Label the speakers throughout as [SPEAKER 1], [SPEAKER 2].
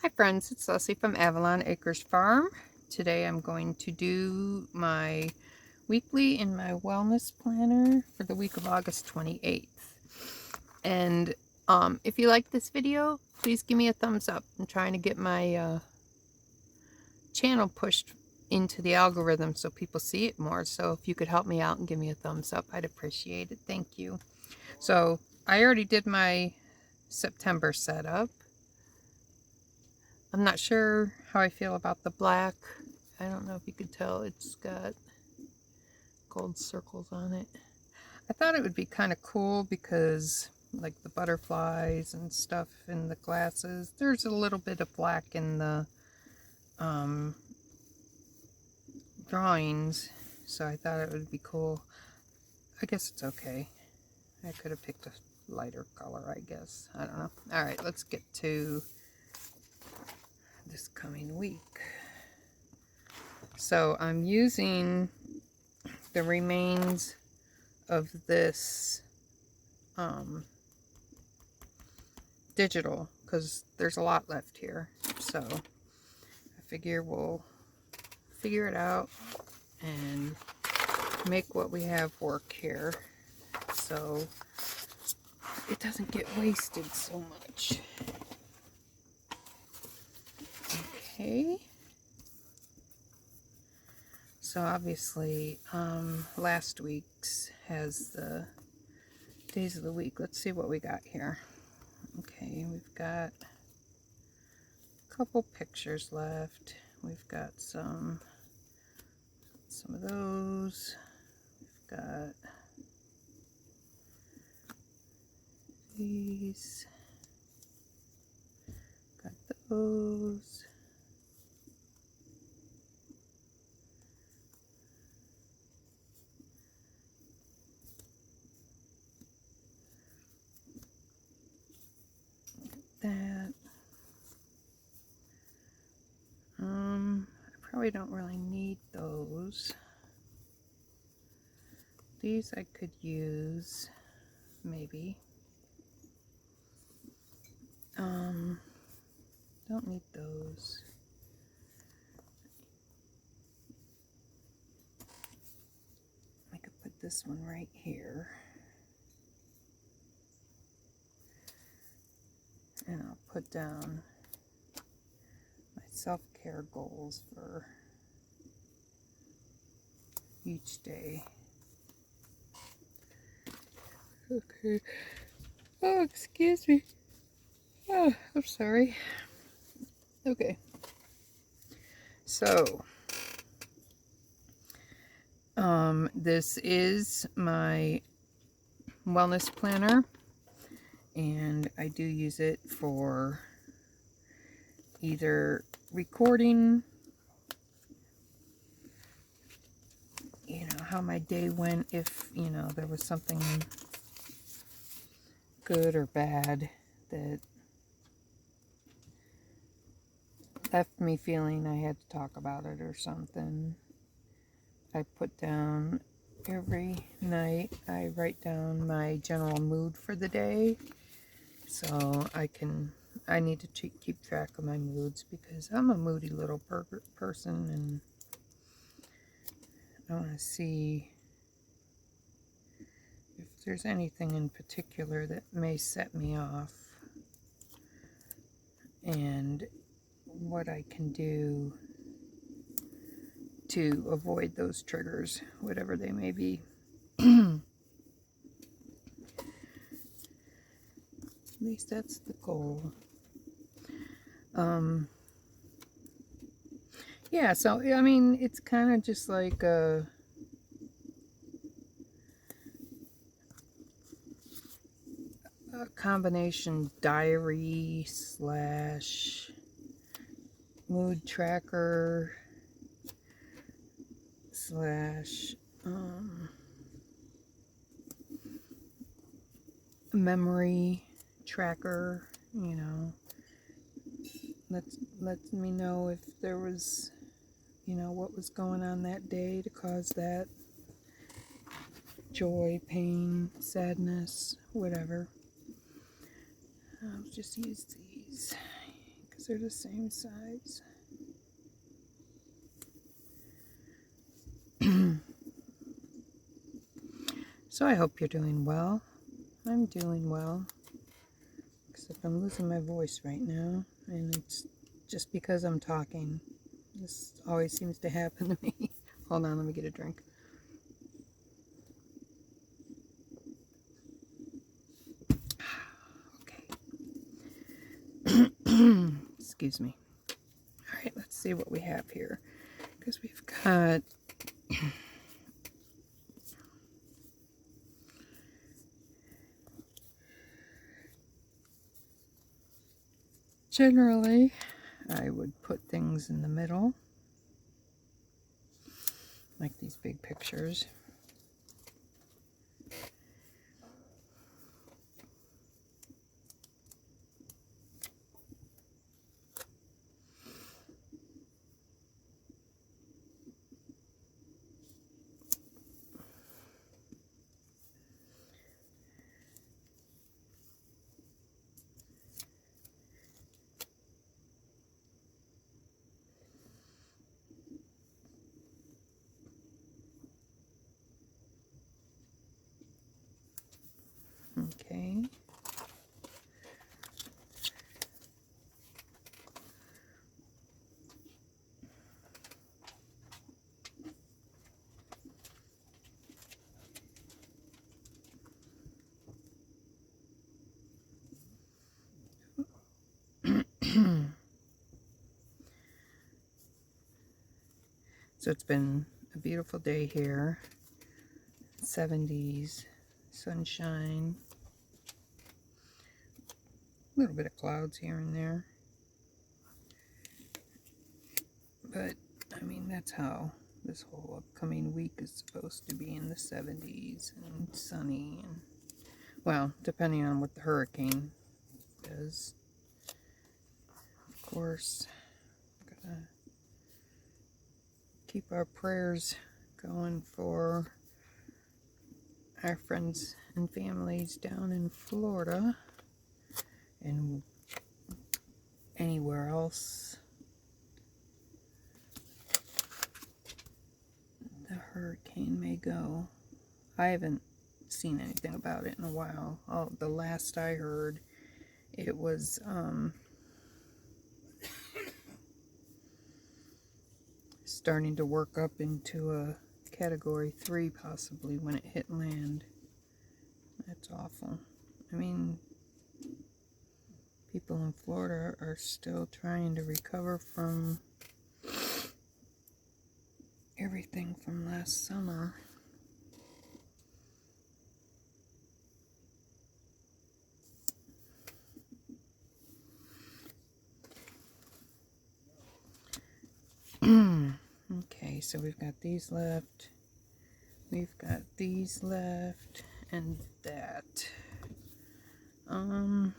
[SPEAKER 1] Hi friends, it's Leslie from Avalon Acres Farm. Today I'm going to do my weekly in my wellness planner for the week of August 28th. And if you like this video, please give me a thumbs up. I'm trying to get my channel pushed into the algorithm so people see it more. So if you could help me out and give me a thumbs up, I'd appreciate it. Thank you. So I already did my September setup. I'm not sure how I feel about the black. I don't know if you could tell, it's got gold circles on it. I thought it would be kind of cool because like the butterflies and stuff in the glasses, there's a little bit of black in the drawings, so I thought it would be cool. I guess it's okay. I could have picked a lighter color, I guess. I don't know. Alright, let's get to this coming week. So I'm using the remains of this digital because there's a lot left here. So I figure we'll figure it out and make what we have work here so it doesn't get wasted so much. Okay. So obviously, last week's has the days of the week. Let's see what we got here. Okay, we've got a couple pictures left. We've got some of those. We've got these. Got those. That. I probably don't really need those. These I could use, maybe. Don't need those. I could put this one right here. And I'll put down my self-care goals for each day. Okay. Oh, excuse me. Oh, I'm sorry. Okay. So, this is my wellness planner, and I do use it for either recording, how my day went, if, there was something good or bad that left me feeling I had to talk about it or something. I put down every night, I write down my general mood for the day, so I need to keep track of my moods because I'm a moody little person, and I want to see if there's anything in particular that may set me off and what I can do to avoid those triggers, whatever they may be. At least that's the goal. Yeah, so, I mean, it's kind of just like a combination diary slash mood tracker slash memory tracker, lets me know if there was, what was going on that day to cause that joy, pain, sadness, whatever. I'll just use these because they're the same size. So I hope you're doing well. I'm doing well, except I'm losing my voice right now, and it's just because I'm talking. This always seems to happen to me. Hold on, let me get a drink. Okay. Excuse me. All right, let's see what we have here, because we've got generally I would put things in the middle, like these big pictures. Okay. So it's been a beautiful day here. 70s, sunshine, a little bit of clouds here and there. But, I mean, that's how this whole upcoming week is supposed to be, in the 70s and sunny. And, well, depending on what the hurricane does. Of course, gotta keep our prayers going for our friends and families down in Florida and anywhere else the hurricane may go. I haven't seen anything about it in a while. Oh, the last I heard, it was starting to work up into a category 3 possibly when it hit land. That's awful. I mean, people in Florida are still trying to recover from everything from last summer. Okay, so we've got these left. We've got these left and that. Oh,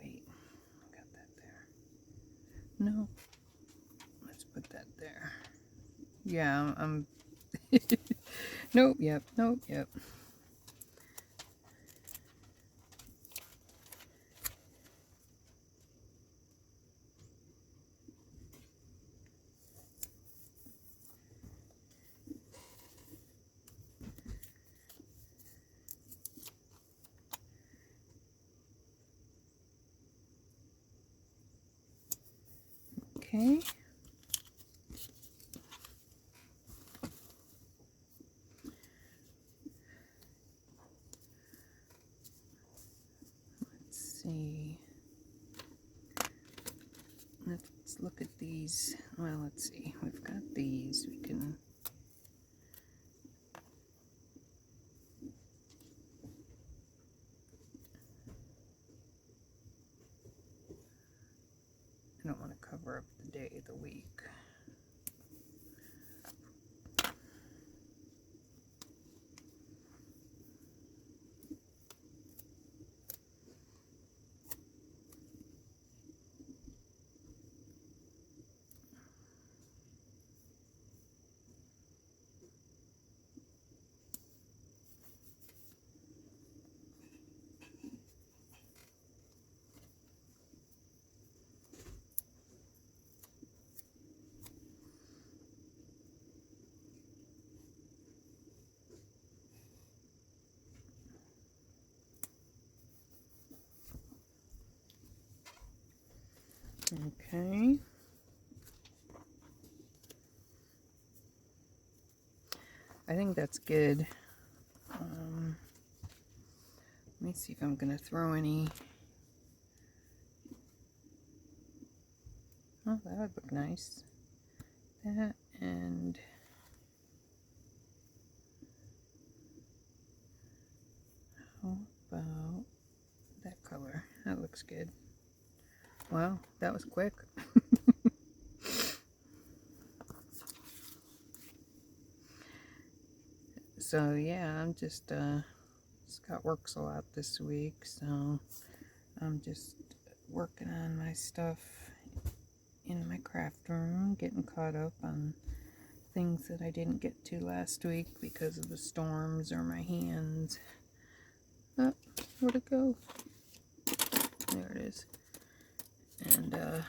[SPEAKER 1] wait. I got that there. No. Let's put that there. Yeah, I'm nope, yep, nope, yep. Okay. Let's see. Let's look at these. Well, let's see. We've got these. We can... I don't want to cover up the day of the week. Okay. I think that's good. Let me see if I'm going to throw any. Oh, that would look nice. That and how about that color? That looks good. Wow, that was quick. So yeah, I'm just Scott works a lot this week, so I'm just working on my stuff in my craft room, getting caught up on things that I didn't get to last week because of the storms or my hands. Oh, where'd it go? There it is. And I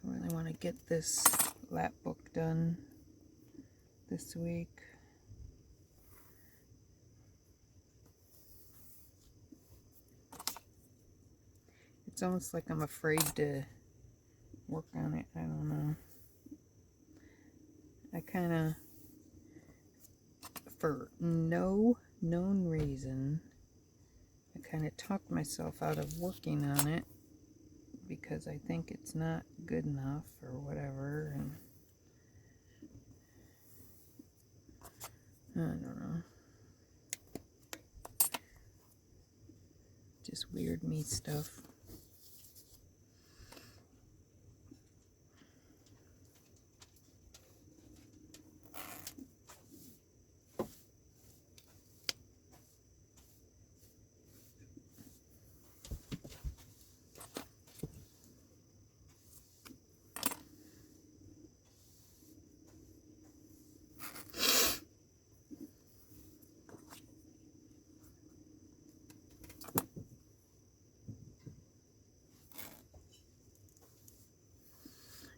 [SPEAKER 1] really want to get this lap book done this week. It's almost like I'm afraid to work on it. I don't know. I kind of, for no known reason, I kind of talked myself out of working on it because I think it's not good enough or whatever, and I don't know. Just weird me stuff.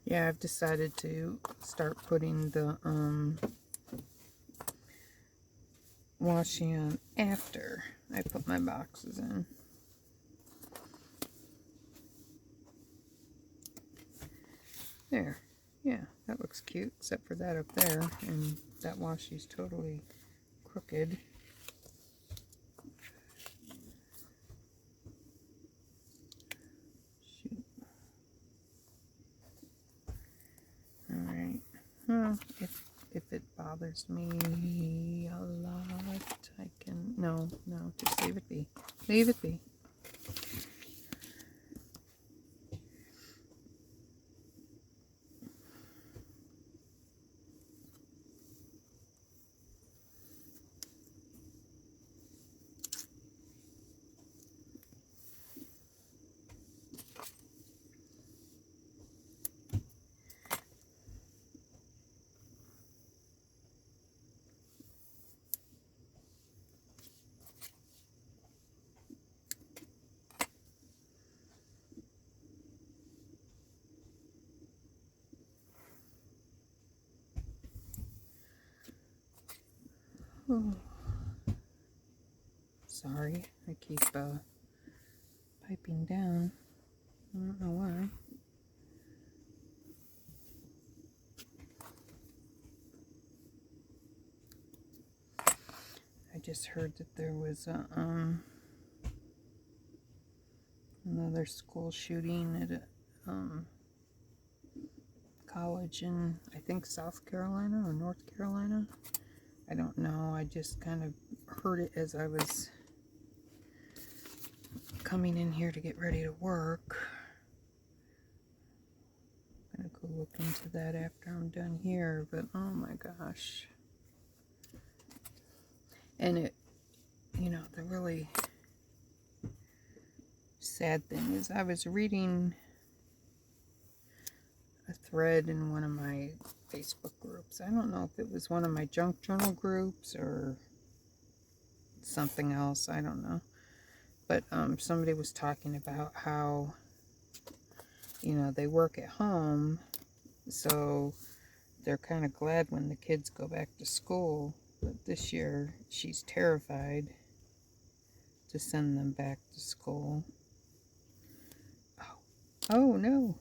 [SPEAKER 1] Yeah, I've decided to start putting the washing on after I put my boxes in. There. Yeah, that looks cute, except for that up there, and that washi's totally crooked. Shoot. Alright. Well, if it bothers me a lot, I can... No, just leave it be. Leave it be. Oh. Sorry, I keep piping down. I don't know why. I just heard that there was a another school shooting at a college in, I think, South Carolina or North Carolina. I don't know. I just kind of heard it as I was coming in here to get ready to work. I'm gonna go look into that after I'm done here, but oh my gosh. And it, you know, the really sad thing is I was reading a thread in one of my Facebook groups. I don't know if it was one of my junk journal groups or something else. I don't know. But somebody was talking about how, you know, they work at home, so they're kind of glad when the kids go back to school. But this year, she's terrified to send them back to school. Oh no.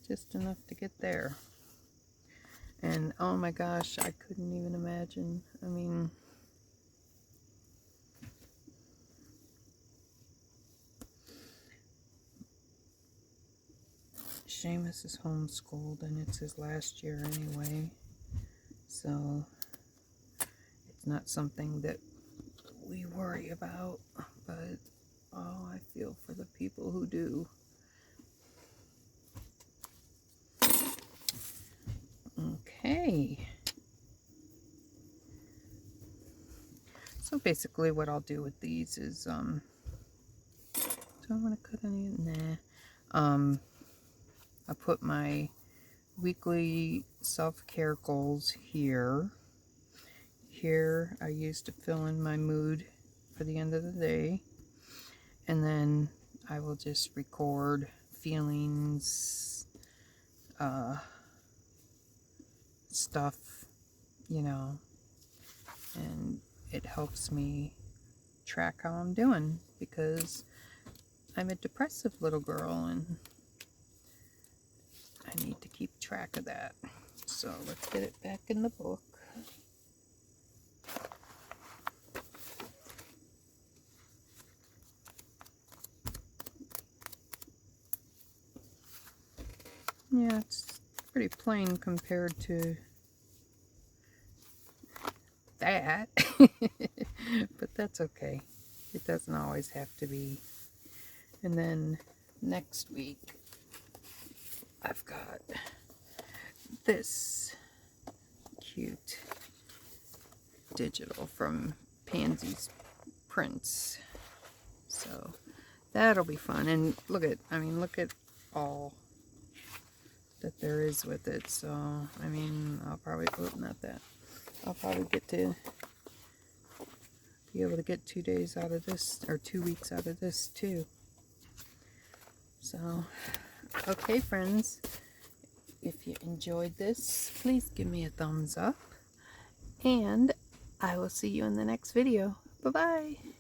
[SPEAKER 1] Just enough to get there. And oh my gosh, I couldn't even imagine. I mean, Seamus is homeschooled and it's his last year anyway. So it's not something that we worry about, but oh, I feel for the people who do. Okay. So basically what I'll do with these is, do I want to cut any? Nah. I put my weekly self-care goals here. Here I use to fill in my mood for the end of the day. And then I will just record feelings, stuff, you know, and it helps me track how I'm doing because I'm a depressive little girl and I need to keep track of that. So let's get it back in the book. Yeah, it's pretty plain compared to that, but that's okay. It doesn't always have to be. And then next week, I've got this cute digital from Pansy's Prints. So that'll be fun. And look at all that there is with it. So, I mean, I'll probably, oh, not that. I'll probably get to be able to get 2 days out of this, or 2 weeks out of this too. So, okay friends, if you enjoyed this, please give me a thumbs up, and I will see you in the next video. Bye-bye.